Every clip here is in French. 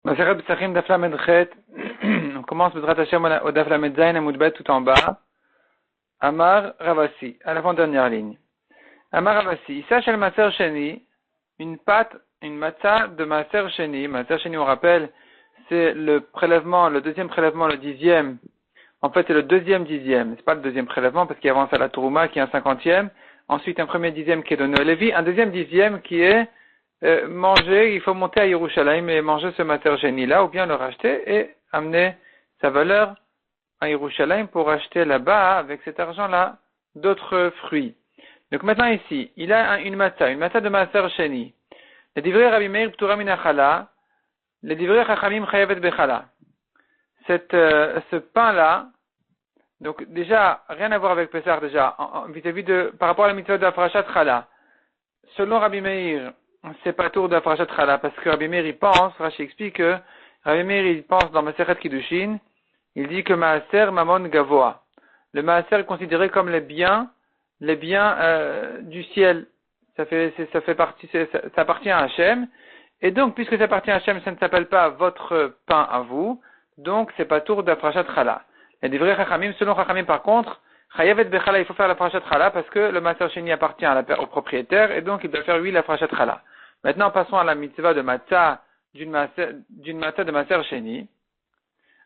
Maseret Psachim Daf Lamed Chet. On commence Bezrat Hashem au Daf Lamed Zayin Amud Bet tout en bas. Amar Ravasi, à l'avant-dernière ligne. Amar Ravasi, Issa Shel Maser Sheni, une pâte, une matzah de Maser Sheni. Maser Sheni, on rappelle, c'est le prélèvement, le deuxième prélèvement, le 10e. En fait, c'est le deuxième 10e. C'est pas le deuxième prélèvement parce qu'il avance à la Tourouma qui est un 50e. Ensuite, un premier 10e qui est donné au Lévi. Un deuxième 10e qui est manger, il faut monter à Yerushalayim et manger ce Maser Sheni là, ou bien le racheter et amener sa valeur à Yerushalayim pour acheter là-bas, avec cet argent-là, d'autres fruits. Donc maintenant ici, il a une matzah de Maser Sheni. Les divrei Rabbi Meir Ptura min Achala, les divrei Chachamim Chayavet Bechala. Ce pain-là, donc déjà, rien à voir avec Pessah déjà, vis-à-vis par rapport à la mitzvah de la Parashat Chala. Selon Rabbi Meir, c'est pas tour de la Parashat Chala, parce que Rabbi Meir il pense, Rashi explique que Rabbi Meir il pense dans Masechet Kiddushin, il dit que Maaser Mamon Gavoa. Le Maaser est considéré comme les biens du ciel. Ça appartient à Hachem. Et donc, puisque ça appartient à Hachem, ça ne s'appelle pas votre pain à vous. Donc, c'est pas tour de la Parashat Chala. Et des vrais Chachamim, selon Chachamim par contre, Chayavet Bechala, il faut faire la Parashat Chala parce que le Maser Sheni appartient au propriétaire et donc il doit faire la Parashat Chala. Maintenant, passons à la mitzvah de matzah, d'une matzah de Maser Sheni.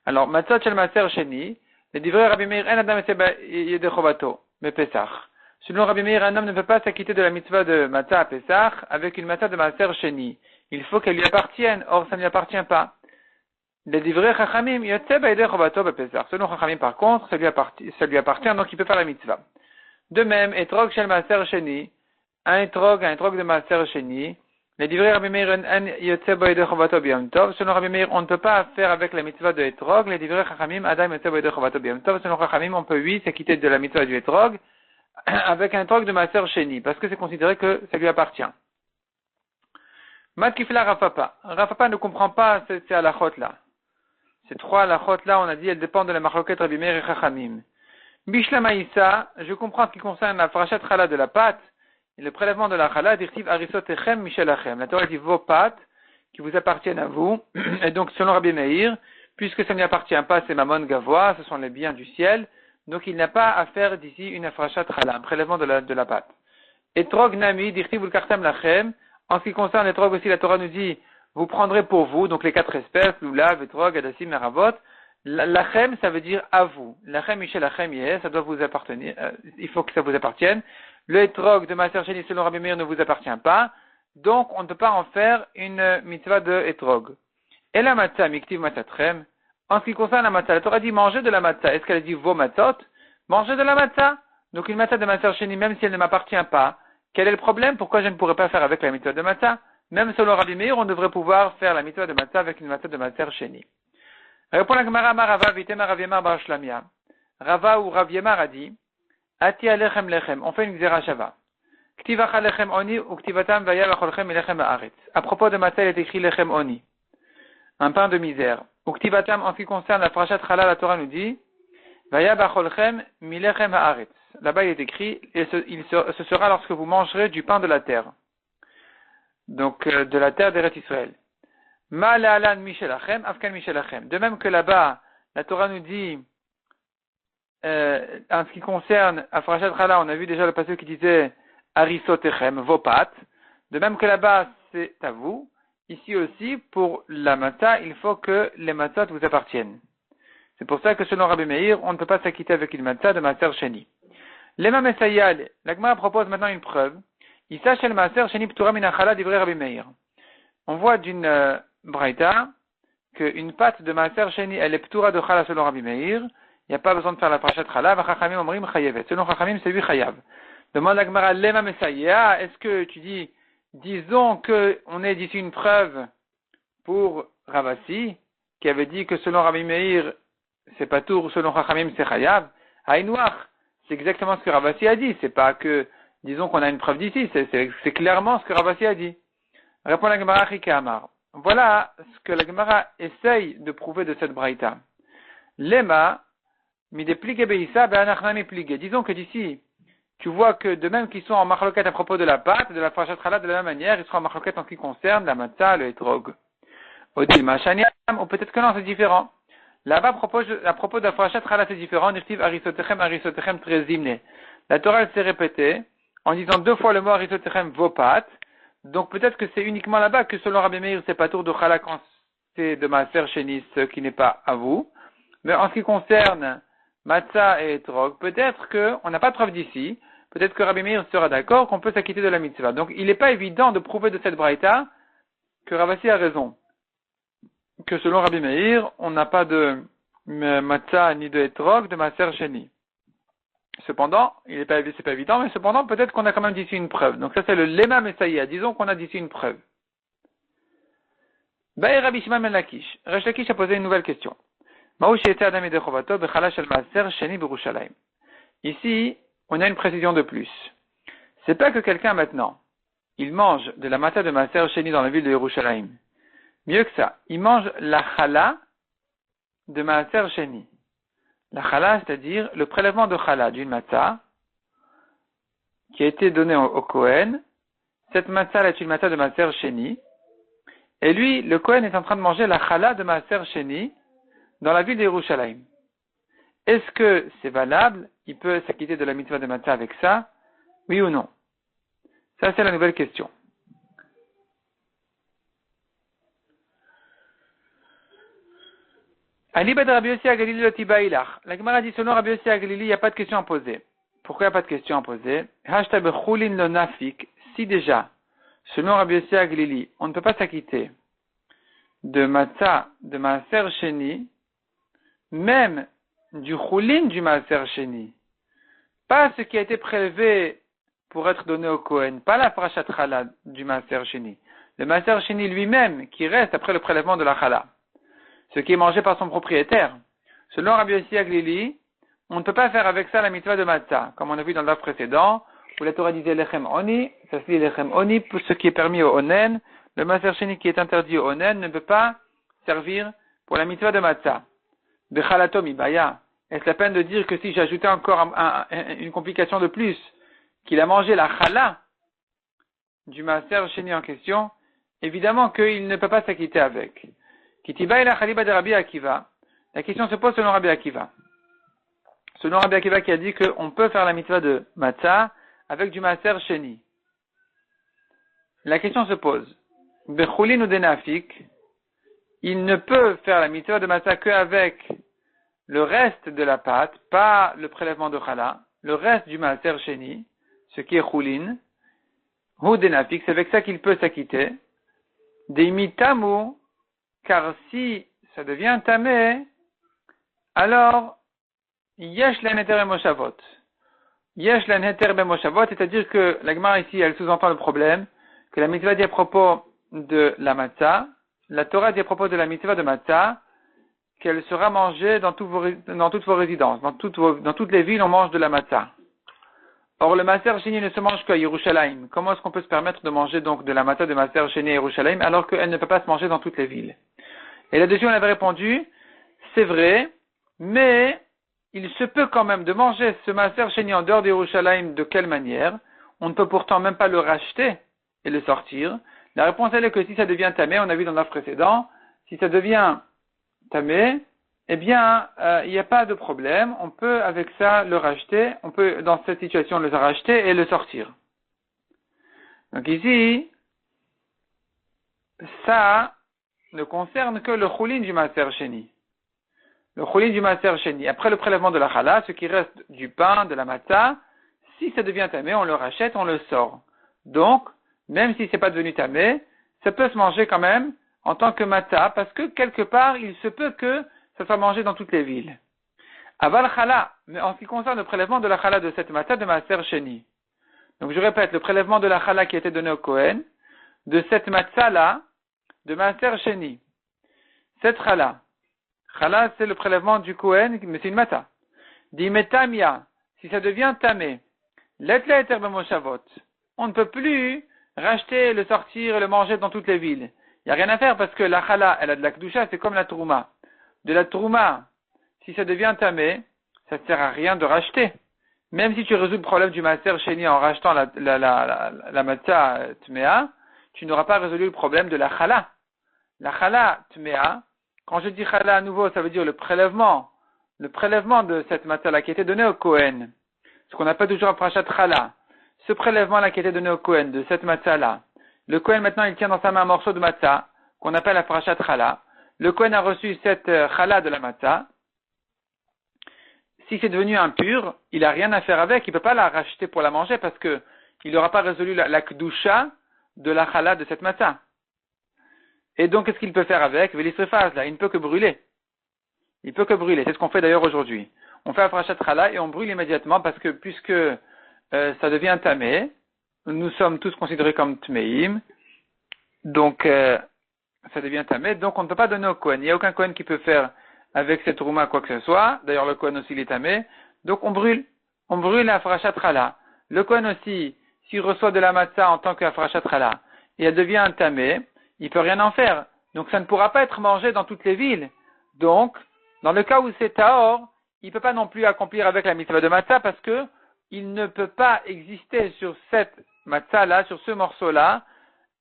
Alors, matzah shel Maser Sheni, les divrei Rabbi Meir, en adam yedechovato, me Pesach. Selon Rabbi Meir, un homme ne peut pas s'acquitter de la mitzvah de matzah à Pesach avec une matzah de Maser Sheni. Il faut qu'elle lui appartienne, or ça ne lui appartient pas. Les divrei Chachamim, yotzeba yedechovato be Pesach. Selon Chachamim, par contre, ça lui appartient, donc il peut faire la mitzvah. De même, etrog shel Maser Sheni, un etrog de Maser Sheni, les divrei Rabbi Meir en yotzeba yedechovato b'yom tov. Selon Rabbi Meir, on ne peut pas faire avec la mitzvah de etrog. Les divrei Chachamim, adam yotzeba yedechovato b'yom tov. Selon Chachamim, on peut s'acquitter de la mitzvah du etrog avec un etrog de Maser Sheni, parce que c'est considéré que ça lui appartient. Matkifla Rafapa. Rafapa ne comprend pas ces halachot là. Ces trois halachot là, on a dit, elles dépendent de la marloquette Rabbi Meir et Chachamim. Bishlama Issa, je comprends ce qui concerne la Parashat Chala de la pâte, et le prélèvement de la Chala, dirtiv Arisot Echem Michelachem. La Torah dit vos pâtes, qui vous appartiennent à vous, et donc selon Rabbi Meir, puisque ça ne lui appartient pas, c'est Mamon Gavoa, ce sont les biens du ciel, donc il n'a pas à faire d'ici une Parashat Chala, un prélèvement de la pâte. Etrog Nami, dirtiv Ulkartam Lachem, en ce qui concerne l'Etrog aussi, la Torah nous dit, vous prendrez pour vous, donc les quatre espèces, Lulav, Etrog, Adassim, Meravot. Lachem, ça veut dire à vous. Lachem, Michel, Lachem, ça doit vous appartenir, il faut que ça vous appartienne. Le Etrog de Maser Sheni selon Rabbi Meir ne vous appartient pas, donc on ne peut pas en faire une mitzvah de Etrog. Et la matzah, Miktiv Matzatrem, en ce qui concerne la matzah, la Torah dit manger de la matzah. Est-ce qu'elle a dit vos matzot? Manger de la matzah. Donc une matzah de Maser Sheni, même si elle ne m'appartient pas, quel est le problème? Pourquoi je ne pourrais pas faire avec la mitzvah de matzah? Même selon Rabbi Meir, on devrait pouvoir faire la mitzvah de matzah avec une matzah de Maser Sheni. Répond la Gemara, Rava, Vitema Rav Yemar Bar Shlamia. Rava ou Rav Yemar a dit, Ati alechem lechem, on fait une xéra shava. Ktivach lechem oni ou ktivatam vaya vacholchem lechem haaretz. À propos de matzah, il est écrit lechem oni, un pain de misère. Ou ktivatam, en ce qui concerne la Parashat Chala, la Torah nous dit, vaya vacholchem milechem haaretz. Là-bas, il est écrit, et ce sera lorsque vous mangerez du pain de la terre. Donc, de la terre d'Eretz Israël. Ma le'alan mishelachem, afkan mishelachem. De même que là-bas, la Torah nous dit, en ce qui concerne Parashat Chala, on a vu déjà le passage qui disait Arisotechem, vos pâtes. De même que là-bas, c'est à vous. Ici aussi, pour la matzah, il faut que les matzot vous appartiennent. C'est pour ça que selon Rabbi Meir, on ne peut pas s'acquitter avec une matzah de Maser Sheni. Lema Mesayal, la Gemara propose maintenant une preuve. Issa shel Maser Sheni ptura min achala divrei Rabbi Meir. On voit d'une braïta qu'une pâte de Maser Sheni, elle est ptura de chala selon Rabbi Meir. Il n'y a pas besoin de faire la Parashat Chala, v'chachamim omrim chayevet. Selon Chachamim, c'est lui chayav. Demande la Gemara, lema Mesayah, est-ce que tu dis, disons que on ait d'ici une preuve pour Ravasi, qui avait dit que selon Rabbi Meir, c'est pas tout, selon Chachamim, c'est chayav. Haïnouach, c'est exactement ce que Ravasi a dit. C'est pas que, disons qu'on a une preuve d'ici, c'est clairement ce que Ravasi a dit. Répond la Gemara, Chike Amar. Voilà ce que la Gemara essaye de prouver de cette braïta. Lema, disons que d'ici, tu vois que de même qu'ils sont en marloquette à propos de la pâte, de la Parashat Chala, de la même manière, ils seront en marloquette en ce qui concerne la matzah, le etrog. Odilma Shaniam, ou peut-être que non, c'est différent. Là-bas, à propos d'Afrachat Chala, c'est différent. Nirtiv Arisotechem Trezimne. La Torah, elle s'est répétée en disant 2 fois le mot Arisotechem Vopat. Donc peut-être que c'est uniquement là-bas que selon Rabbi Meir, c'est pas tour de Chala quand c'est de Maaser Sheni, ce qui n'est pas à vous. Mais en ce qui concerne Matzah et Etrog, peut-être qu'on n'a pas de preuve d'ici. Peut-être que Rabbi Meir sera d'accord qu'on peut s'acquitter de la mitzvah. Donc il n'est pas évident de prouver de cette braïta que Ravasi a raison. Que selon Rabbi Meir, on n'a pas de matzah ni de etrog de Maaser Sheni. Cependant, c'est pas évident, mais cependant, peut-être qu'on a quand même d'ici une preuve. Donc ça, c'est le lema messaïa. Disons qu'on a d'ici une preuve. Baï Rabbi Shimon ben Lakish. Resh Lakish a posé une nouvelle question. Ici, on a une précision de plus. C'est pas que quelqu'un maintenant, il mange de la matzah de Maaser Sheni dans la ville de Yerushalayim. Mieux que ça, il mange la chala de Maaser Sheni. La chala, c'est-à-dire le prélèvement de chala d'une matzah qui a été donné au Kohen. Cette matzah est une matzah de Maaser Sheni. Et lui, le Kohen est en train de manger la chala de Maaser Sheni dans la ville de Yerushalayim. Est-ce que c'est valable? Il peut s'acquitter de la mitzvah de matzah avec ça? Oui ou non? Ça, c'est la nouvelle question. Ali Bad Rabbi Yossi Agalili le Tibaïlach. La Gemara dit selon Rabbi Yossi Agalili, il n'y a pas de question à poser. Pourquoi il n'y a pas de question à poser? Hashtag Chulin lo nafik. Si déjà, selon Rabbi Yossi Agalili, on ne peut pas s'acquitter de matzah, de Maaser Sheni, même du Chulin du Maaser Sheni. Pas ce qui a été prélevé pour être donné au Kohen, pas la Parashat Chala du Maaser Sheni. Le Maaser Sheni lui-même, qui reste après le prélèvement de la Chala. Ce qui est mangé par son propriétaire. Selon Rabbi Yossi Aglili, on ne peut pas faire avec ça la mitzvah de matzah, comme on a vu dans le livre précédent, où la Torah disait lechem oni, ça se dit lechem oni, pour ce qui est permis au onen, le maaser sheni qui est interdit au onen ne peut pas servir pour la mitzvah de matzah. Bechalatom ibaya, est-ce la peine de dire que si j'ajoutais encore une complication de plus, qu'il a mangé la chala du maaser sheni en question, évidemment qu'il ne peut pas s'acquitter avec. Kitiba ila Khaliba de Rabbi Akiva. La question se pose selon Rabbi Akiva. Selon Rabbi Akiva qui a dit qu'on peut faire la mitzvah de matzah avec du maaser sheni. La question se pose. Bechulin ou denafik, il ne peut faire la mitzvah de matzah qu'avec le reste de la pâte, pas le prélèvement de chala, le reste du maaser sheni, ce qui est chulin, ou denafik, c'est avec ça qu'il peut s'acquitter. Deimitamu, car si ça devient tamé, alors yesh len heter b'moshavot. Yesh len heter b'moshavot, c'est-à-dire que la Gemara ici, elle sous-entend le problème, que la mitzvah dit à propos de la matzah, la Torah dit à propos de la mitzvah de matzah, qu'elle sera mangée dans toutes vos résidences, dans toutes les villes on mange de la matzah. Or le maaser sheni ne se mange qu'à Yerushalayim. Comment est-ce qu'on peut se permettre de manger donc de la matzah de maaser sheni à Yerushalayim alors qu'elle ne peut pas se manger dans toutes les villes? Et là-dessus, on avait répondu, c'est vrai, mais il se peut quand même de manger ce maaser sheni en dehors de Yerushalayim. De quelle manière? On ne peut pourtant même pas le racheter et le sortir. La réponse, elle est que si ça devient tamé, on a vu dans l'offre précédent, si ça devient tamé, eh bien, il n'y a pas de problème. On peut, avec ça, le racheter. On peut, dans cette situation, le racheter et le sortir. Donc ici, ça ne concerne que le chulin du maaser sheni. Le chulin du maaser sheni. Après le prélèvement de la chala, ce qui reste du pain, de la matzah, si ça devient tamé, on le rachète, on le sort. Donc, même si c'est pas devenu tamé, ça peut se manger quand même en tant que matzah, parce que quelque part, il se peut que ça soit mangé dans toutes les villes. Aval chala, mais en ce qui concerne le prélèvement de la chala de cette matzah de maaser sheni. Donc je répète, le prélèvement de la chala qui a été donné au Kohen, de cette matzah-là, de maaser sheni. Cette chala c'est le prélèvement du Kohen, mais c'est une matzah. Dimetamia, si ça devient tamé, letla eter b'moshavot, on ne peut plus racheter, le sortir et le manger dans toutes les villes. Il n'y a rien à faire parce que la chala, elle a de la kedusha, c'est comme la trouma. De la trouma, si ça devient tamé, ça ne sert à rien de racheter. Même si tu résous le problème du maaser sheni en rachetant la matzah tmea, tu n'auras pas résolu le problème de la chala. La chala tmea, quand je dis chala à nouveau, ça veut dire le prélèvement de cette matzah-là qui était donné au Kohen, ce qu'on appelle toujours un parashat chala. Ce prélèvement-là qui était donné au Kohen, de cette matzah-là, le Kohen maintenant il tient dans sa main un morceau de matzah, qu'on appelle la parashat chala. Le Kohen a reçu cette chala de la matzah. Si c'est devenu impur, il n'a rien à faire avec, il ne peut pas la racheter pour la manger parce que il n'aura pas résolu la kedusha de la chala de cette matzah. Et donc, qu'est-ce qu'il peut faire avec? Vélisrefaz, là, il ne peut que brûler. Il peut que brûler. C'est ce qu'on fait d'ailleurs aujourd'hui. On fait la parashat chala et on brûle immédiatement parce que puisque ça devient tamé, nous sommes tous considérés comme tmeim, donc ça devient tamé, donc on ne peut pas donner au Kohen. Il n'y a aucun Kohen qui peut faire avec cette rouma quoi que ce soit. D'ailleurs, le Kohen aussi il est tamé. Donc on brûle la parashat chala. Le Kohen aussi, s'il reçoit de la matzah en tant que parashat chala, et elle devient tamé, il peut rien en faire. Donc ça ne pourra pas être mangé dans toutes les villes. Donc, dans le cas où c'est tahor, il ne peut pas non plus accomplir avec la mitzvah de matzah parce que il ne peut pas exister sur cette matzah-là, sur ce morceau-là,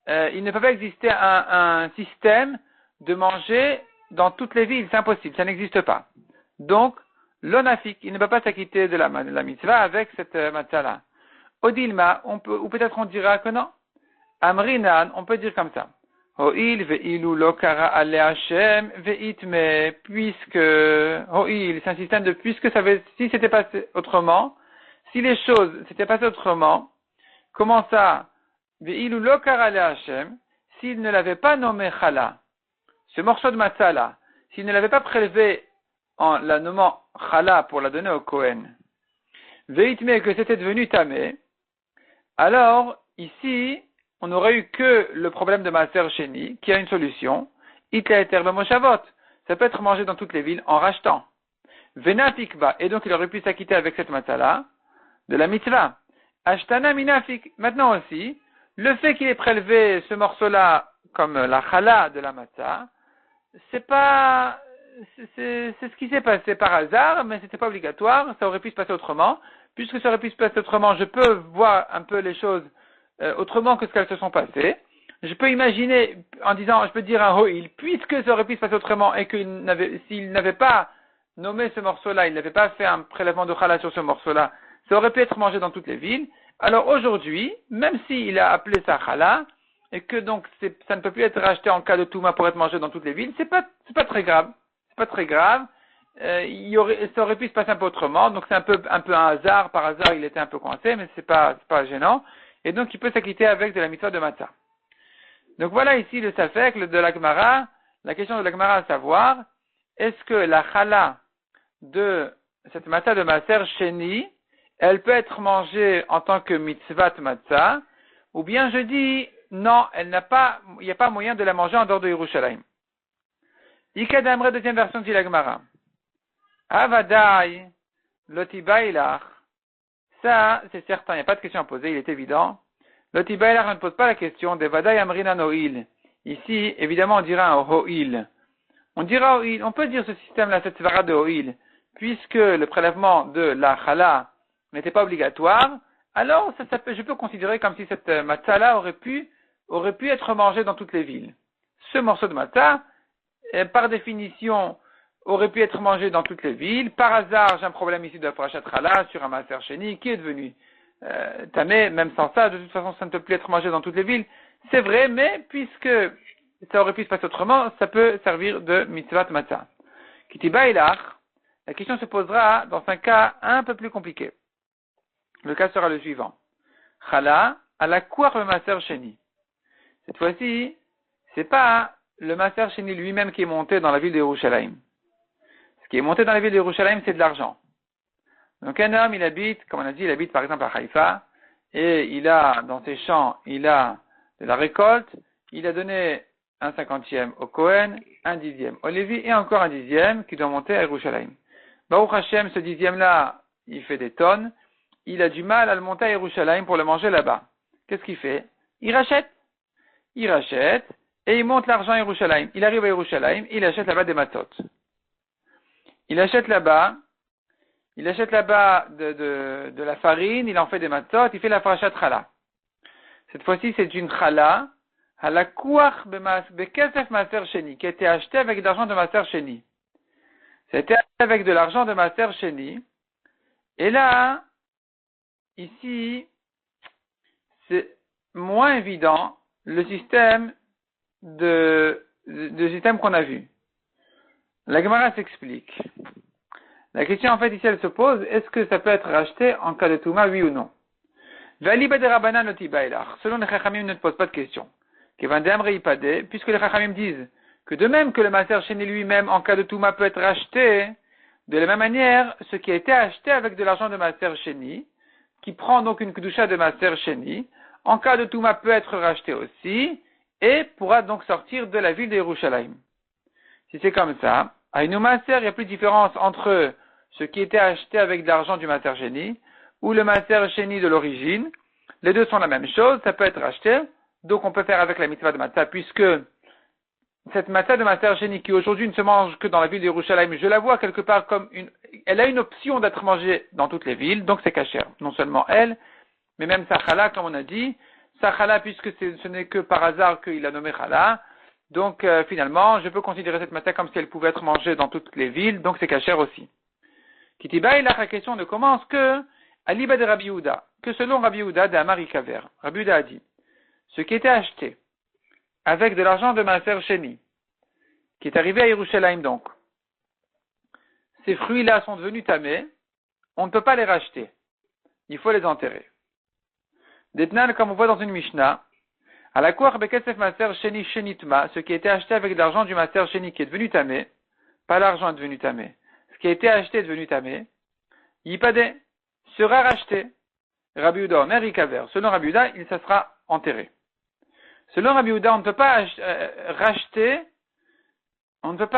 il ne peut pas exister un système de manger dans toutes les villes. C'est impossible, ça n'existe pas. Donc, l'onafik, il ne peut pas s'acquitter de la mitzvah avec cette matzah-là. Odilma, ou peut-être on dira que non. Amrinan, on peut dire comme ça. Ho'il ve'ilu lo kara ale Hashem ve'itme, puisque, ho'il, c'est un système de puisque ça veut, si c'était passé autrement, si les choses s'étaient passées autrement, comment ça, ve'ilu lo kara ale Hashem, s'il ne l'avait pas nommé chala, ce morceau de matzah là, s'il ne l'avait pas prélevé en la nommant chala pour la donner au Kohen, ve'itme, que c'était devenu tamé, alors, ici, on n'aurait eu que le problème de Maaser Sheni, qui a une solution. Itla eter b'moshavot. Ça peut être mangé dans toutes les villes en rachetant. Vena pikba. Et donc il aurait pu s'acquitter avec cette matzah-là de la mitzvah. Ashtana minafik. Maintenant aussi, le fait qu'il ait prélevé ce morceau-là comme la chala de la matzah, c'est ce qui s'est passé par hasard, mais c'était pas obligatoire. Ça aurait pu se passer autrement. Puisque ça aurait pu se passer autrement, je peux voir un peu les choses autrement que ce qu'elles se sont passées. Je peux imaginer, en disant, je peux dire un ho'il, puisque ça aurait pu se passer autrement et s'il n'avait pas nommé ce morceau-là, il n'avait pas fait un prélèvement de chala sur ce morceau-là, ça aurait pu être mangé dans toutes les villes. Alors aujourd'hui, même s'il a appelé ça chala, et que donc ça ne peut plus être racheté en cas de touma pour être mangé dans toutes les villes, c'est pas très grave. C'est pas très grave. Ça aurait pu se passer un peu autrement, donc c'est un peu un hasard, par hasard il était un peu coincé, mais c'est pas gênant. Et donc, il peut s'acquitter avec de la mitzvah de matzah. Donc, voilà ici le safek de la Gemara. La question de la Gemara à savoir, est-ce que la chala de cette matzah de Maaser Sheni, elle peut être mangée en tant que mitzvah de matzah, ou bien je dis, non, il n'y a pas moyen de la manger en dehors de Yerushalayim. Ikadamre, deuxième version de la Gemara. Avadai, lotibailach. Ça, c'est certain, il n'y a pas de question à poser, il est évident. Le Tibaïlar ne pose pas la question de Vadaï Amrina Noïl. Ici, évidemment, on dira un Ho'il. On dira Ho'il, on peut dire ce système-là, cette svara de Ho'il, puisque le prélèvement de la chala n'était pas obligatoire, alors je peux considérer comme si cette matzah-là aurait pu être mangée dans toutes les villes. Ce morceau de matzah, par définition, aurait pu être mangé dans toutes les villes. Par hasard, j'ai un problème ici de la parashat chala sur un Maaser Sheni qui est devenu tamé, même sans ça, de toute façon, ça ne peut plus être mangé dans toutes les villes. C'est vrai, mais puisque ça aurait pu se passer autrement, ça peut servir de mitzvah matzah. Kitibailach, la question se posera dans un cas un peu plus compliqué. Le cas sera le suivant. Chala, à la cour le Maaser Sheni. Cette fois-ci, c'est pas le Maaser Sheni lui-même qui est monté dans la ville de Yerushalayim. Ce qui est monté dans la ville de Yerushalayim, c'est de l'argent. Donc un homme, il habite, comme on a dit, il habite par exemple à Haïfa, et il a, dans ses champs, il a de la récolte, il a donné un 50e au Kohen, un 10e au Lévi, et encore un 10e qui doit monter à Yerushalayim. Baruch Hashem, ce 10e-là, il fait des tonnes, il a du mal à le monter à Yerushalayim pour le manger là-bas. Qu'est-ce qu'il fait? Il rachète, et il monte l'argent à Yerushalayim. Il arrive à Yerushalayim, il achète là-bas des matzot. Il achète là-bas de la farine, il en fait des matzot, il fait la parashat chala. Cette fois-ci, c'est une chala Halakouach bekesef maser sheni, qui a été acheté avec de l'argent de maser sheni. C'était avec de l'argent de maser sheni. Et là, ici, c'est moins évident le système système qu'on a vu. La Gemara s'explique. La question, en fait, ici, elle se pose, est-ce que ça peut être racheté en cas de Touma, oui ou non? Selon les Chachamim, ne pose pas de question. Puisque les Chachamim disent que de même que le Maser Sheni lui-même, en cas de Touma, peut être racheté, de la même manière, ce qui a été acheté avec de l'argent de Maser Sheni, qui prend donc une Kedusha de Maser Sheni, en cas de Touma, peut être racheté aussi, et pourra donc sortir de la ville de Yerushalayim. Si c'est comme ça, à une Maser, il n'y a plus de différence entre ce qui était acheté avec de l'argent du Maser Sheni, ou le Maser Sheni de l'origine. Les deux sont la même chose, ça peut être acheté, donc on peut faire avec la mitzvah de Matzah, puisque cette Matzah de Maser Sheni, qui aujourd'hui ne se mange que dans la ville de Yerushalayim, je la vois quelque part comme elle a une option d'être mangée dans toutes les villes, donc c'est kasher. Non seulement elle, mais même sa chala, comme on a dit, sa chala, puisque ce n'est que par hasard qu'il a nommé chala, donc finalement, je peux considérer cette matzah comme si elle pouvait être mangée dans toutes les villes, donc c'est kasher aussi. Kitiba, la question ne commence que à l'Iba de Rabbi Yehuda, que selon Rabbi Yehuda d'Amar Ikaver. Rabbi Yehuda a dit, ce qui était acheté avec de l'argent de Maser Sheni, qui est arrivé à Yerushalayim donc, ces fruits-là sont devenus tamés, on ne peut pas les racheter, il faut les enterrer. Detnan, comme on voit dans une Mishnah, à la Kouach Bekesef Maser Sheni Shenitma, ce qui a été acheté avec de l'argent du Maser Sheni qui est devenu tamé, pas l'argent est devenu tamé, ce qui a été acheté est devenu tamé, Yipade sera racheté. Rabbi Yehuda Omer Ikaver. Selon Rabbi Yehuda, il ça sera enterré. Selon Rabbi Yehuda, on ne peut pas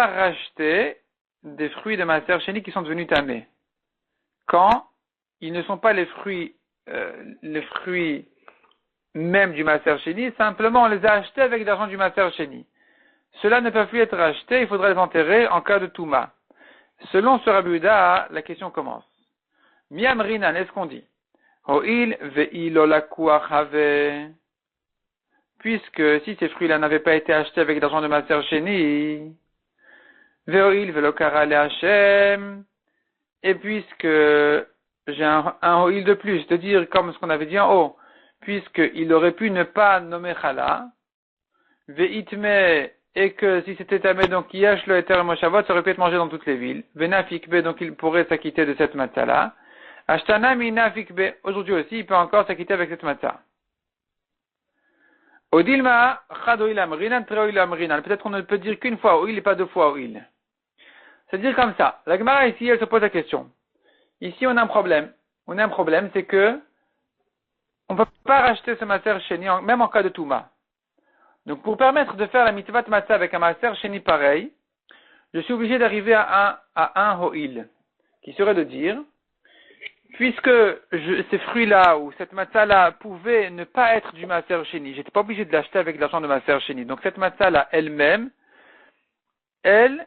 racheter des fruits de Maser Sheni qui sont devenus tamés. Quand ils ne sont pas les fruits même du Maser Sheni, simplement on les a achetés avec l'argent du Maser Sheni. Cela ne peut plus être racheté, il faudrait les enterrer en cas de Touma. Selon ce Rabbi Yehuda, la question commence. Miamrinan, est-ce qu'on dit? Ho'il ve'ilo lakuach have. Puisque si ces fruits-là n'avaient pas été achetés avec l'argent de Maser Sheni, ve'o'il ve'lo kara le Hashem. Et puisque j'ai un ho'il de plus, c'est-à-dire comme ce qu'on avait dit en haut, puisqu'il aurait pu ne pas nommer chala, ve'itme, et que si c'était tamé, donc yash lo eter moshavot, ça aurait pu être mangé dans toutes les villes, ve'nafikbe, donc il pourrait s'acquitter de cette matzah-là. Ashtana mina fikbe. Aujourd'hui aussi, il peut encore s'acquitter avec cette matzah. Odilma chadoil amrinan treoil amrinan. Peut-être qu'on ne peut dire qu'une fois oil et pas deux fois oil. C'est-à-dire comme ça. La Gemara ici, elle se pose la question. Ici, on a un problème. C'est que on ne peut pas racheter ce maser sheni, même en cas de touma. Donc, pour permettre de faire la mitzvah matzah avec un maser sheni pareil, je suis obligé d'arriver à un ho'il, qui serait de dire, puisque ces fruits-là ou cette matzah-là pouvaient ne pas être du Maser Sheni, j'étais pas obligé de l'acheter avec l'argent de Maser Sheni. Donc cette matzah-là elle-même, elle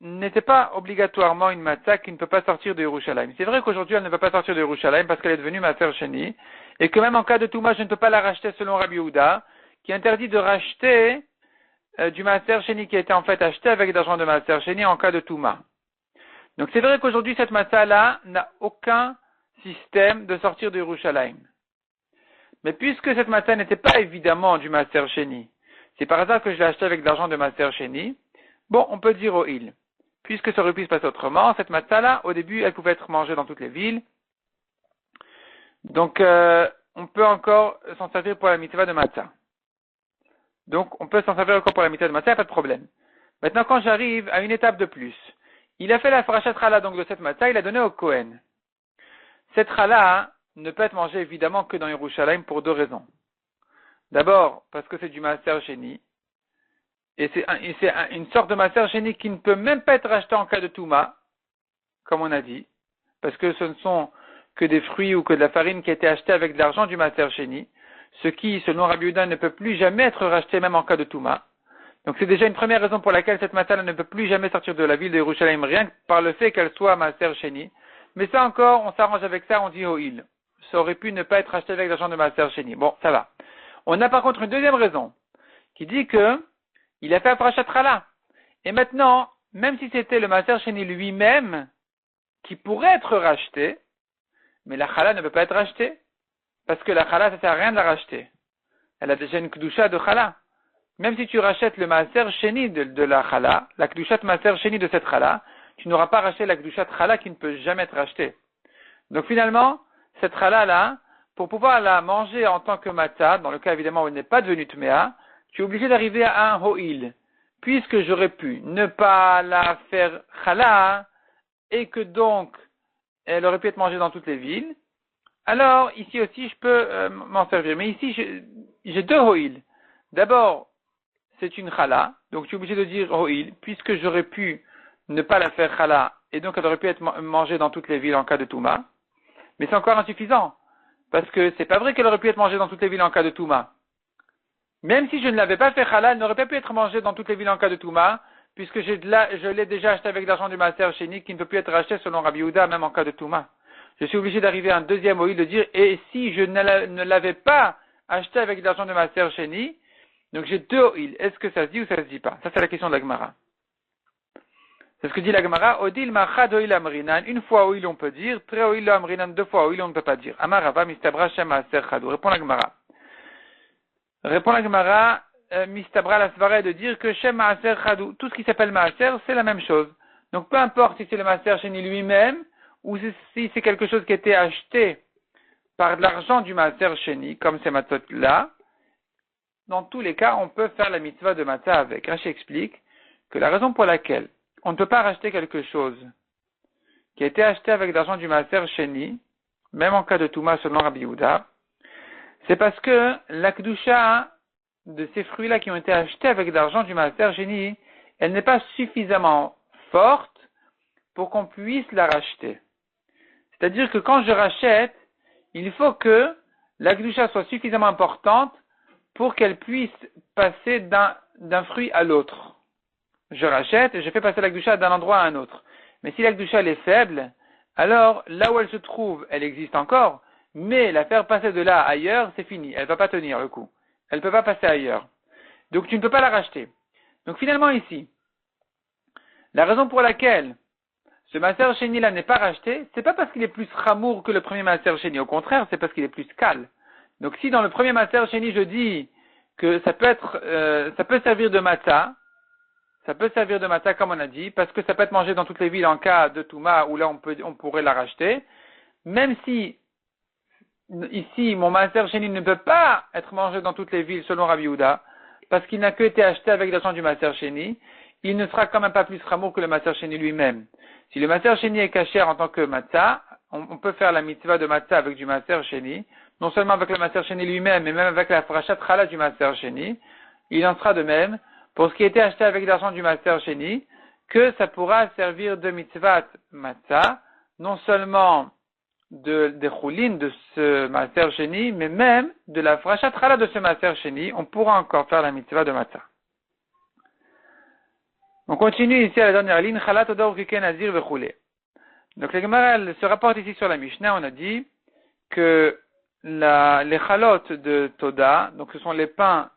n'était pas obligatoirement une matzah qui ne peut pas sortir de Yerushalayim. C'est vrai qu'aujourd'hui elle ne peut pas sortir de Yerushalayim parce qu'elle est devenue Maser Sheni, et que même en cas de Touma, je ne peux pas la racheter selon Rabbi Yehuda, qui interdit de racheter du Maser Sheni qui a été en fait acheté avec l'argent de Maser Sheni en cas de Touma. Donc c'est vrai qu'aujourd'hui cette matzah-là n'a aucun système de sortir de Yerushalayim. Mais puisque cette matzah n'était pas évidemment du Maser Sheni, c'est par hasard que je l'ai acheté avec de l'argent de Maser Sheni, bon, on peut dire au il. Puisque ça aurait pu se passer autrement, cette matzah-là, au début, elle pouvait être mangée dans toutes les villes. Donc, on peut encore s'en servir pour la mitzvah de matzah. Donc, on peut s'en servir encore pour la mitzvah de matzah, pas de problème. Maintenant, quand j'arrive à une étape de plus, il a fait la farachat chala donc de cette matzah, il a donné au Kohen. Cette chala ne peut être mangée évidemment que dans Yerushalayim pour deux raisons. D'abord, parce que c'est du Maser Sheni, et c'est une sorte de Maser Sheni qui ne peut même pas être acheté en cas de Touma, comme on a dit, parce que ce ne sont que des fruits ou que de la farine qui a été achetée avec de l'argent du Maser Sheni, ce qui, selon Rabbi Yehuda, ne peut plus jamais être racheté même en cas de Touma. Donc c'est déjà une première raison pour laquelle cette matzah ne peut plus jamais sortir de la ville de Yerushalayim, rien que par le fait qu'elle soit Maser Sheni. Mais ça encore, on s'arrange avec ça, on dit Ho'il. Ça aurait pu ne pas être acheté avec l'argent de Maser Sheni. Bon, ça va. On a par contre une deuxième raison, qui dit que il a fait Afrachat Chala. Et maintenant, même si c'était le Maaser Sheni lui-même qui pourrait être racheté, mais la Chala ne peut pas être rachetée. Parce que la Chala, ça sert à rien de la racheter. Elle a déjà une Kedusha de Chala. Même si tu rachètes le Maaser Sheni de la Chala, la Kedusha de Maaser Sheni de cette Chala, tu n'auras pas racheté la Kedusha de Chala qui ne peut jamais être rachetée. Donc finalement, cette Chala-là, pour pouvoir la manger en tant que matzah, dans le cas évidemment où elle n'est pas devenue Tmea, tu es obligé d'arriver à un Ho'il. Puisque j'aurais pu ne pas la faire Chala, et que donc elle aurait pu être mangée dans toutes les villes, alors ici aussi je peux m'en servir. Mais ici j'ai deux Ho'il. D'abord, c'est une Chala, donc je suis obligé de dire Ho'il, puisque j'aurais pu ne pas la faire Chala, et donc elle aurait pu être mangée dans toutes les villes en cas de Touma. Mais c'est encore insuffisant. Parce que c'est pas vrai qu'elle aurait pu être mangée dans toutes les villes en cas de Touma. Même si je ne l'avais pas fait Chala, elle n'aurait pas pu être mangée dans toutes les villes en cas de Touma, puisque je l'ai déjà acheté avec l'argent du Maaser Sheni, qui ne peut plus être racheté selon Rabbi Yehuda, même en cas de Touma. Je suis obligé d'arriver à un deuxième oïl de dire, et si je ne l'avais pas acheté avec l'argent du Maaser Sheni, donc j'ai deux oïls. Est-ce que ça se dit ou ça se dit pas? Ça c'est la question de la Gemara. C'est ce que dit la Gemara, Odil machad oil amrinan, une fois oil on peut dire, tre oil amrinan, deux fois oil on ne peut pas dire. Amarava mistabra shem maaser chadou. Répond la Gemara, mistabra la svara est de dire que shem maaser chadou, tout ce qui s'appelle maaser, c'est la même chose. Donc peu importe si c'est le maaser sheni lui-même, ou si c'est quelque chose qui a été acheté par de l'argent du maaser sheni, comme ces matzot là, dans tous les cas, on peut faire la mitzvah de matzah avec. Rashi explique que la raison pour laquelle on ne peut pas racheter quelque chose qui a été acheté avec l'argent du Maaser Sheni, même en cas de Touma selon Rabbi Yehuda, c'est parce que la Kedusha de ces fruits-là qui ont été achetés avec l'argent du Maaser Sheni, elle n'est pas suffisamment forte pour qu'on puisse la racheter. C'est-à-dire que quand je rachète, il faut que la Kedusha soit suffisamment importante pour qu'elle puisse passer d'un fruit à l'autre. Je rachète et je fais passer la Kedusha d'un endroit à un autre. Mais si la Kedusha elle est faible, alors là où elle se trouve, elle existe encore, mais la faire passer de là à ailleurs, c'est fini. Elle ne va pas tenir le coup. Elle ne peut pas passer ailleurs. Donc tu ne peux pas la racheter. Donc finalement ici, la raison pour laquelle ce Maaser Sheni là n'est pas racheté, c'est pas parce qu'il est plus ramour que le premier Maaser Sheni. Au contraire, c'est parce qu'il est plus cal. Donc si dans le premier Maaser Sheni je dis que ça peut servir de matzah, ça peut servir de matzah comme on a dit, parce que ça peut être mangé dans toutes les villes en cas de Touma où là on pourrait la racheter. Même si ici mon Maaser Sheni ne peut pas être mangé dans toutes les villes selon Rabbi Yehuda, parce qu'il n'a que été acheté avec l'argent du Maaser Sheni, il ne sera quand même pas plus ramour que le Maaser Sheni lui-même. Si le Maaser Sheni est caché en tant que matzah, on peut faire la mitzvah de matzah avec du Maaser Sheni, non seulement avec le Maaser Sheni lui-même, mais même avec la Frachat Chala du Maaser Sheni. Il en sera de même pour ce qui a été acheté avec l'argent du Maaser Sheni, que ça pourra servir de mitzvah matzah, non seulement des choulines de ce Maaser Sheni, mais même de la Frachat Chala de ce Maaser Sheni, on pourra encore faire la mitzvah de matzah. On continue ici à la dernière ligne, Chalat Odor Kiken Azir Vechoulé. Donc le Gemara se rapporte ici sur la Mishnah, on a dit que les Chalot de Toda, donc ce sont les pains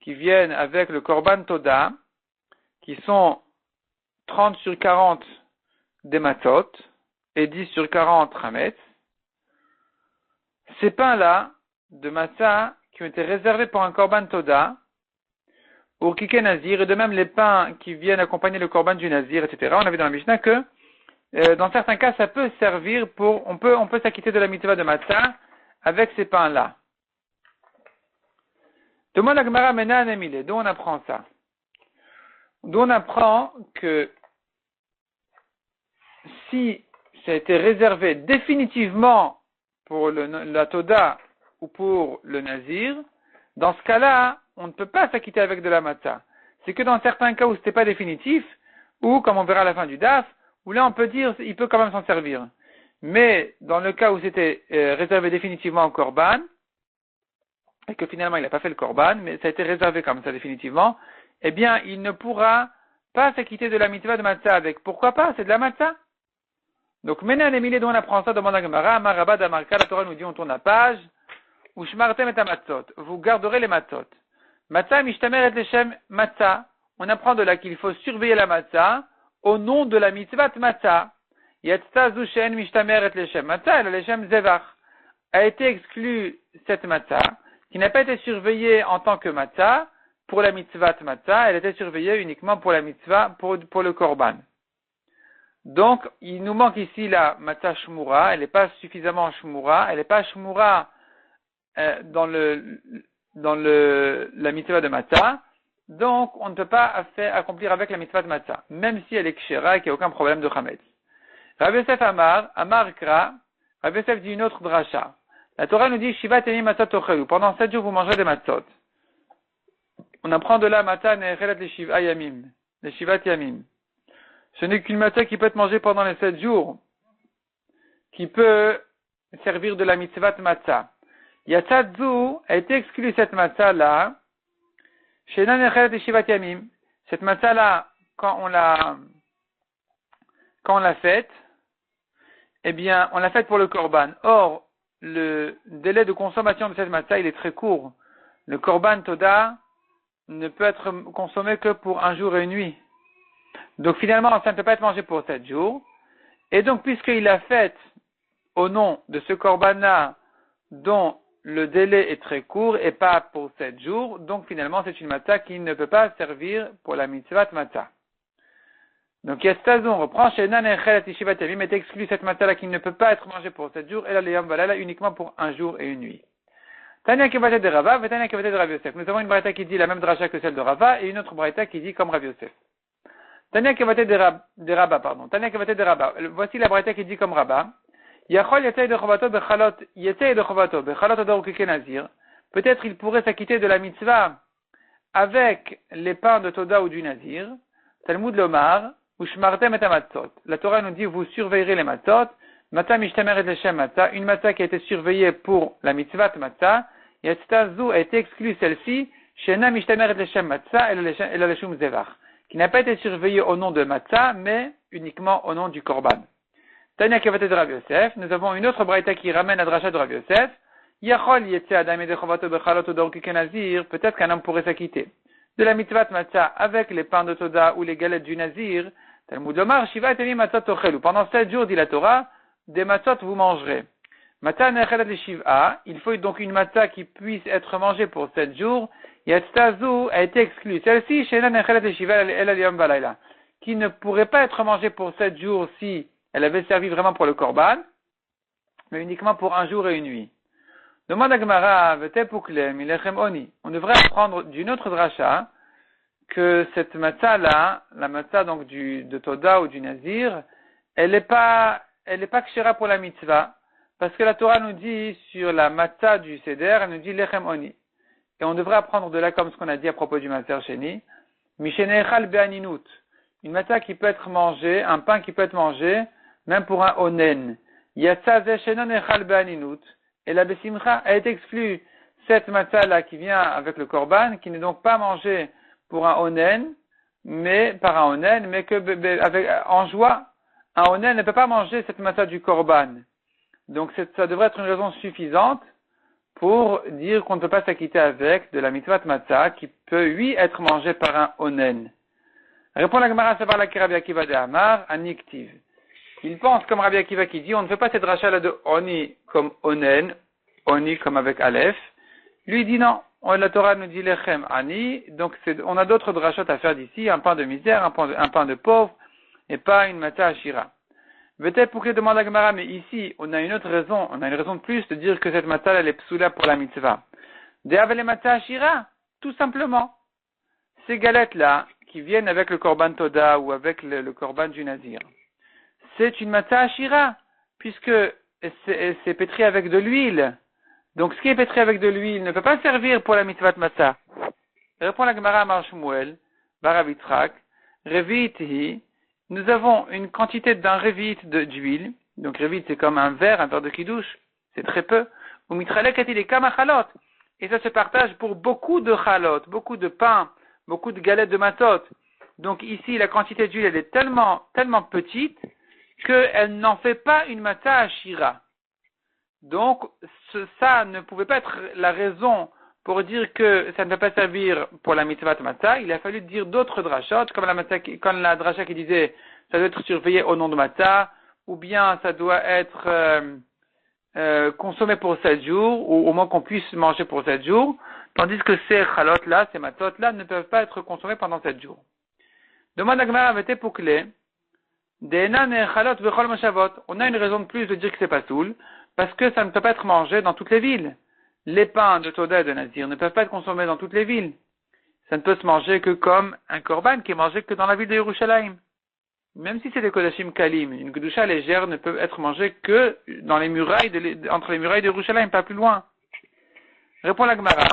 qui viennent avec le Korban Toda, qui sont 30 sur 40 des matzot et 10 sur 40 chametz. Ces pains-là, de matzah, qui ont été réservés pour un Korban Toda, ou Kiken Nazir, et de même les pains qui viennent accompagner le Korban du Nazir, etc. On a vu dans la Mishnah que, dans certains cas, ça peut servir on peut s'acquitter de la mitzvah de matzah avec ces pains-là. Demande la Gemara Mena Anemile, d'où on apprend ça? D'où on apprend que si ça a été réservé définitivement pour la Toda ou pour le Nazir, dans ce cas-là, on ne peut pas s'acquitter avec de la matzah. C'est que dans certains cas où c'était pas définitif, ou comme on verra à la fin du DAF, où là on peut dire il peut quand même s'en servir. Mais dans le cas où c'était réservé définitivement au Korban, et que finalement il n'a pas fait le Korban, mais ça a été réservé comme ça définitivement, eh bien il ne pourra pas s'acquitter de la mitzvah de matzah avec. Pourquoi pas? C'est de la matzah. Donc maintenant les milliers dont on apprend ça, demande à Gemara, Marabad Amarka, la Torah nous dit on tourne la page, ou Shmartem et Amatzot, vous garderez les matzot. Matzah mishtameret leshem matzah. On apprend de là qu'il faut surveiller la matzah au nom de la mitzvah matzah. Yatzah zu she'en mishtameret leshem matzah, el leshem zevach. A été exclue cette matzah, qui n'a pas été surveillée en tant que matzah, pour la mitzvah matzah, elle était surveillée uniquement pour la mitzvah, pour le korban. Donc, il nous manque ici la matzah shmura, elle n'est pas suffisamment shmura, elle n'est pas shmura dans la mitzvah de matzah, donc on ne peut pas accomplir avec la mitzvah de matzah, même si elle est kshera et qu'il n'y a aucun problème de chametz. Rabbi Yosef Amar Kra, Rabbi Yosef dit une autre dracha. La Torah nous dit Shivat yamim matzot tochelu, pendant 7 jours vous mangerez des matzot. On apprend de là matzah ne'echelet les shiva yamim, les shivat yamim. Ce n'est qu'une matzah qui peut être mangée pendant les 7 jours, qui peut servir de la mitzvah matzah. Yatzadzu a été exclue cette matzah-là, Shenan Echelet et Shivat Yamim. Cette matzah-là, quand on l'a faite, eh bien, on l'a faite pour le korban. Or, le délai de consommation de cette matzah, il est très court. Le korban Toda ne peut être consommé que pour un jour et une nuit. Donc, finalement, ça ne peut pas être mangé pour 7 jours. Et donc, puisqu'il l'a faite au nom de ce korban-là, dont le délai est très court et pas pour 7 jours, donc finalement c'est une matzah qui ne peut pas servir pour la mitzvah matzah. Donc Yastazon reprend chez Nan Echelet Shivat Yamim est exclu cette matzah-là qui ne peut pas être mangée pour 7 jours et la Leyam Valala uniquement pour un jour et une nuit. Tanya Kevatet de Rava, Tanya Kevatet de Rav Yosef. Nous avons une braïta qui dit la même dracha que celle de Rava et une autre braïta qui dit comme Rav Yosef. Tanya Kevatet de Rabba, pardon. Tanya Kevatet de Rabba. Voici la braïta qui dit comme Rabba. Peut-être il pourrait s'acquitter de la mitzvah avec les pains de Toda ou du Nazir. Talmud Lomar, ou Shmartem et Matzot. La Torah nous dit, vous surveillerez les matzot. Matzah mishtameret leshem matzah. Une matzah qui a été surveillée pour la mitzvah matzah. Yatztazu a été exclue celle-ci. Shena mishtameret leshem matzah et la leshum zevach. Qui n'a pas été surveillée au nom de matzah, mais uniquement au nom du korban. Tanya Kevatet de Rav Yosef, nous avons une autre braïta qui ramène la dracha de Rav Yosef. Yachol yetze adam et de chovato bechalot odor kikenazir, peut-être qu'un homme pourrait s'acquitter de la mitzvah matzah avec les pains de Toda ou les galettes du Nazir. Talmud Omar, Shiva et matzot tochelu. Pendant 7 jours, dit la Torah, des matzot vous mangerez. Matzah nechelet le Shiva, il faut donc une matzah qui puisse être mangée pour 7 jours. Yatztazu a été exclue. Celle-ci, Shena nechelet le Shiva el aliyam balayla, qui ne pourrait pas être mangée pour 7 jours si elle avait servi vraiment pour le korban, mais uniquement pour un jour et une nuit. Demande à Gemara, on devrait apprendre d'une autre dracha que cette matzah-là, la matzah donc de Toda ou du Nazir, elle n'est pas kshera pour la mitzvah, parce que la Torah nous dit sur la matzah du Seder, elle nous dit lechem oni. Et on devrait apprendre de là comme ce qu'on a dit à propos du matzah sheni, mishenechal be'aninut, une matzah qui peut être mangée, un pain qui peut être mangé, même pour un onen. Yatzah shenon echal be'aninut. Et la besimcha a été exclue cette matzah-là qui vient avec le korban, qui n'est donc pas mangée pour un onen, mais que en joie. Un onen ne peut pas manger cette matzah du korban. Donc ça devrait être une raison suffisante pour dire qu'on ne peut pas s'acquitter avec de la mitzvah matzah qui peut, oui, être mangée par un onen. Répond la Gemara Savar la Rabbi Akiva de Amar, aniktiv. Il pense comme Rabbi Akiva qui dit, on ne fait pas cette dracha-là de oni comme onen, oni comme avec aleph. Lui dit non, la Torah nous dit lechem ani, donc on a d'autres drachot à faire d'ici, un pain de misère, un pain de pauvre, et pas une matzah ashira. Peut-être pour qu'il demande à Gemara, mais ici, on a une raison de plus de dire que cette matzah, elle est psoula pour la mitzvah. De'av les matzah ashira, tout simplement. Ces galettes-là, qui viennent avec le korban Toda ou avec le korban du Nazir, c'est une matzah ashira, puisque c'est pétri avec de l'huile. Donc ce qui est pétri avec de l'huile ne peut pas servir pour la mitzvah matzah. Répond la Gemara à Marshmuel, Baravitrak, Revitihi, nous avons une quantité d'un revit d'huile, donc revit c'est comme un verre de kiddush, c'est très peu, ou mitralek est kama chalot, et ça se partage pour beaucoup de chalot, beaucoup de pain, beaucoup de galettes de matzot. Donc ici la quantité d'huile elle est tellement petite qu'elle n'en fait pas une matzah ashira. Donc, ça ne pouvait pas être la raison pour dire que ça ne peut pas servir pour la mitzvah matzah, il a fallu dire d'autres drachot, comme la dracha qui disait ça doit être surveillé au nom de matzah, ou bien ça doit être consommé pour 7 jours, ou au moins qu'on puisse manger pour 7 jours, tandis que ces chalot-là, ces matzot-là, ne peuvent pas être consommés pendant 7 jours. Demande à Gemara avait été pour clé. On a une raison de plus de dire que c'est pas soul, parce que ça ne peut pas être mangé dans toutes les villes. Les pains de Toda et de Nazir ne peuvent pas être consommés dans toutes les villes. Ça ne peut se manger que comme un korban qui est mangé que dans la ville de Yerushalayim. Même si c'est des kodashim kalim, une kedusha légère ne peut être mangée que dans les murailles entre les murailles de Yerushalayim, pas plus loin. Répond la Gemara.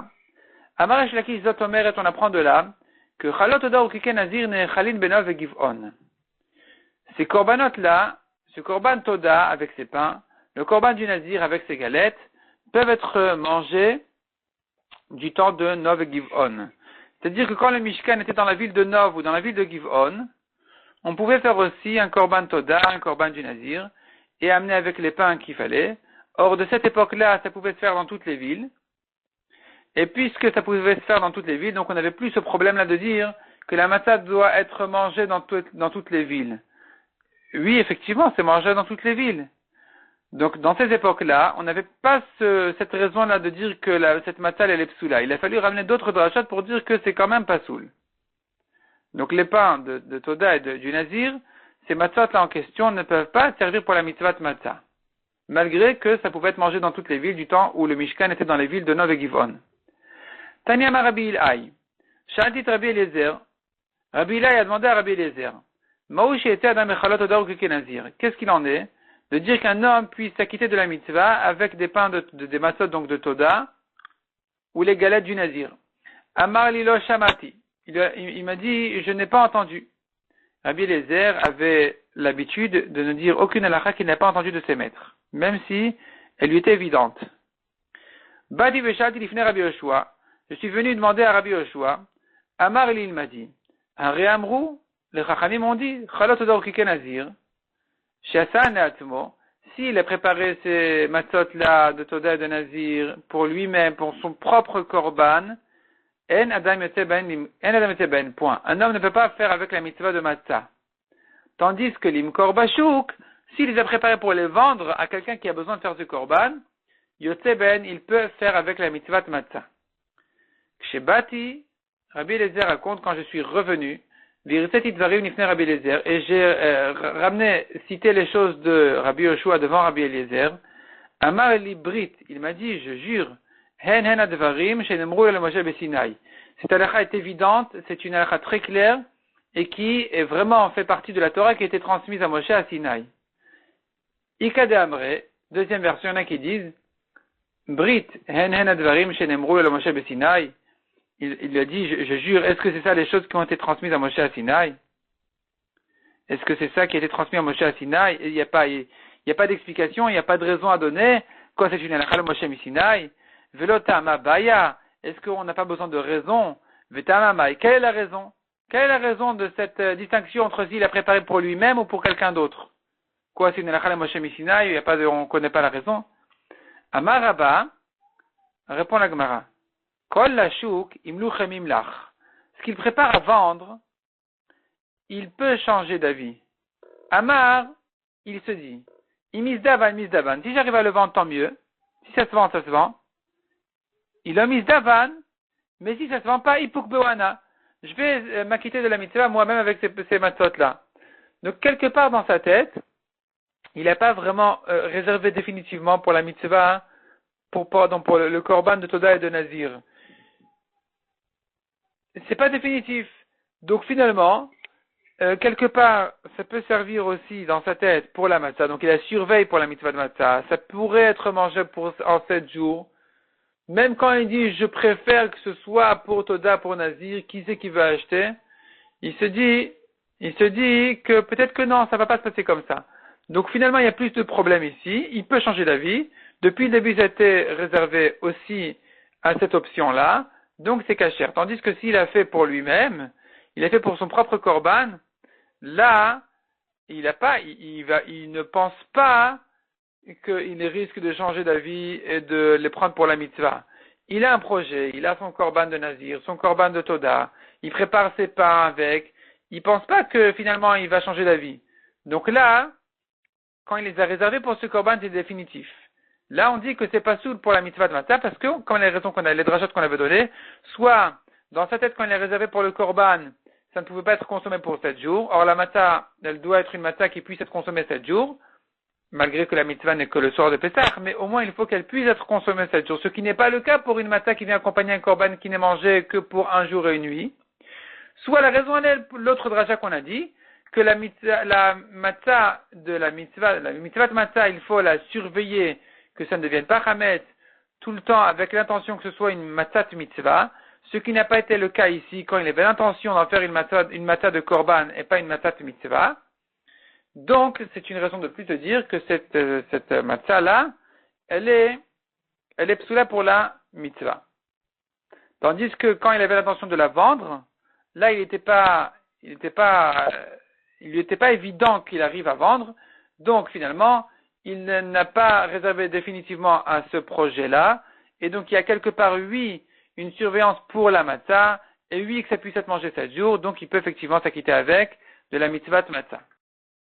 Amar Eshlaki Zot Omer, et on apprend de là que Chalot Toda ou Kike Nazir ne Chalin Benov et Giv'on. Ces korbanot-là, ce korban Toda avec ses pains, le korban du Nazir avec ses galettes, peuvent être mangés du temps de Nov et Giv'on. C'est-à-dire que quand le Mishkan était dans la ville de Nov ou dans la ville de Giv'on, on pouvait faire aussi un korban Toda, un korban du Nazir, et amener avec les pains qu'il fallait. Or, de cette époque-là, ça pouvait se faire dans toutes les villes. Et puisque ça pouvait se faire dans toutes les villes, donc on n'avait plus ce problème-là de dire que la matzah doit être mangée dans toutes les villes. Oui, effectivement, c'est mangé dans toutes les villes. Donc, dans ces époques-là, on n'avait pas cette raison-là de dire que cette matzah, elle est psoula. Il a fallu ramener d'autres drachot pour dire que c'est quand même pas soul. Donc, les pains de Toda et du Nazir, ces matzot-là en question ne peuvent pas servir pour la mitzvah de matzah. Malgré que ça pouvait être mangé dans toutes les villes du temps où le Mishkan était dans les villes de Nov et Giv'on. Tanyama Rabbi Ilai. Sha'atit Rabbi Eliezer. Rabbi Ilai a demandé à Rabbi Eliezer. Qu'est-ce qu'il en est de dire qu'un homme puisse s'acquitter de la mitzvah avec des pains des matzot, donc de Toda, ou les galettes du Nazir? Amar lilo shamati. Il m'a dit, je n'ai pas entendu. Rabbi Eliezer avait l'habitude de ne dire aucune halakha qu'il n'a pas entendu de ses maîtres, même si elle lui était évidente. Badi veshati lifnei Rabbi Yoshua. Je suis venu demander à Rabbi Yoshua. Amar il m'a dit, un réamrou, les Chachamim ont dit, Chalot Toda ou Kike Nazir, She'asa Ne'atmo, s'il a préparé ces matzot-là de Toda et de Nazir pour lui-même, pour son propre korban, En Adam Yotze Ben, point. Un homme ne peut pas faire avec la mitzvah de matzah. Tandis que l'imkor bashouk, s'il les a préparés pour les vendre à quelqu'un qui a besoin de faire ce korban, Yotze Ben, il peut faire avec la mitzvah de matzah. Kshebati, Rabbi Eliezer raconte quand je suis revenu, et j'ai cité les choses de Rabbi Yoshua devant Rabbi Eliezer. Amar li Brit, il m'a dit, je jure, hen advarim shenemru el Moshe beSinaï. Cette halakha est évidente, c'est une halakha très claire et qui est vraiment fait partie de la Torah qui a été transmise à Moshe à Sinaï. Ikade Amre, deuxième version, il y en a qui disent, Brit hen advarim shenemru el Moshe beSinaï. Il a dit, je jure, est-ce que c'est ça les choses qui ont été transmises à Moshe à Sinaï? Est-ce que c'est ça qui a été transmis à Moshe à Sinaï? Il n'y a pas d'explication, il n'y a pas de raison à donner. Quoi, c'est une halakha de Moshe à Sinaï? Velotama baya. Est-ce qu'on n'a pas besoin de raison? Vetama mai. Quelle est la raison? Quelle est la raison de cette distinction entre s'il a préparé pour lui-même ou pour quelqu'un d'autre? Quoi, c'est une halakha de Moshe à Sinaï? On ne connaît pas la raison. Amaraba, répond la Gemara. Kol lashuk imlu chemim lach. Ce qu'il prépare à vendre, il peut changer d'avis. Amar, il se dit, misdavan. Si j'arrive à le vendre, tant mieux. Si ça se vend, ça se vend. Il a misdavan, mais si ça se vend pas, ipuk bewana. Je vais m'acquitter de la mitzvah moi-même avec ces matzot-là. Donc, quelque part dans sa tête, il n'a pas vraiment réservé définitivement pour la mitzvah, pour le korban de Toda et de Nazir. C'est pas définitif. Donc finalement, quelque part, ça peut servir aussi dans sa tête pour la matzah. Donc il a surveille pour la mitzvah de matzah. Ça pourrait être mangé en 7 jours. Même quand il dit, je préfère que ce soit pour Toda, pour Nazir, qui c'est qui veut acheter? Il se dit que peut-être que non, ça va pas se passer comme ça. Donc finalement, il y a plus de problèmes ici. Il peut changer d'avis. Depuis le début, ça a été réservé aussi à cette option-là. Donc c'est kasher. Tandis que s'il a fait pour lui-même, il a fait pour son propre korban, là, il ne pense pas qu'il risque de changer d'avis et de les prendre pour la mitzvah. il a un projet, il a son korban de Nazir, son korban de Toda, il prépare ses pains avec, il pense pas que finalement il va changer d'avis. Donc là, quand il les a réservés pour ce korban, c'est définitif. Là, on dit que c'est pas soul pour la mitzvah de matzah parce que, comme les raisons qu'on a, les drachot qu'on avait données, soit dans sa tête quand il est réservé pour le korban, ça ne pouvait pas être consommé pour 7 jours. Or la matzah, elle doit être une matzah qui puisse être consommée 7 jours, malgré que la mitzvah n'est que le soir de Pessah, mais au moins il faut qu'elle puisse être consommée 7 jours, ce qui n'est pas le cas pour une matzah qui vient accompagner un korban qui n'est mangé que pour un jour et une nuit. Soit la raison elle est l'autre dracha qu'on a dit, que la matzah de la mitzvah de matzah, il faut la surveiller, que ça ne devienne pas chametz tout le temps avec l'intention que ce soit une matzah de mitzvah, ce qui n'a pas été le cas ici quand il avait l'intention d'en faire une matzah de korban et pas une matzah de mitzvah. Donc, c'est une raison de plus de dire que cette matzah-là, elle est psoula pour la mitzvah. Tandis que quand il avait l'intention de la vendre, là, il lui était pas évident qu'il arrive à vendre. Donc, finalement, il n'a pas réservé définitivement à ce projet-là. Et donc, il y a quelque part, oui, une surveillance pour la matzah, et oui, que ça puisse être mangé 7 jours. Donc, il peut effectivement s'acquitter avec de la mitzvah de matzah.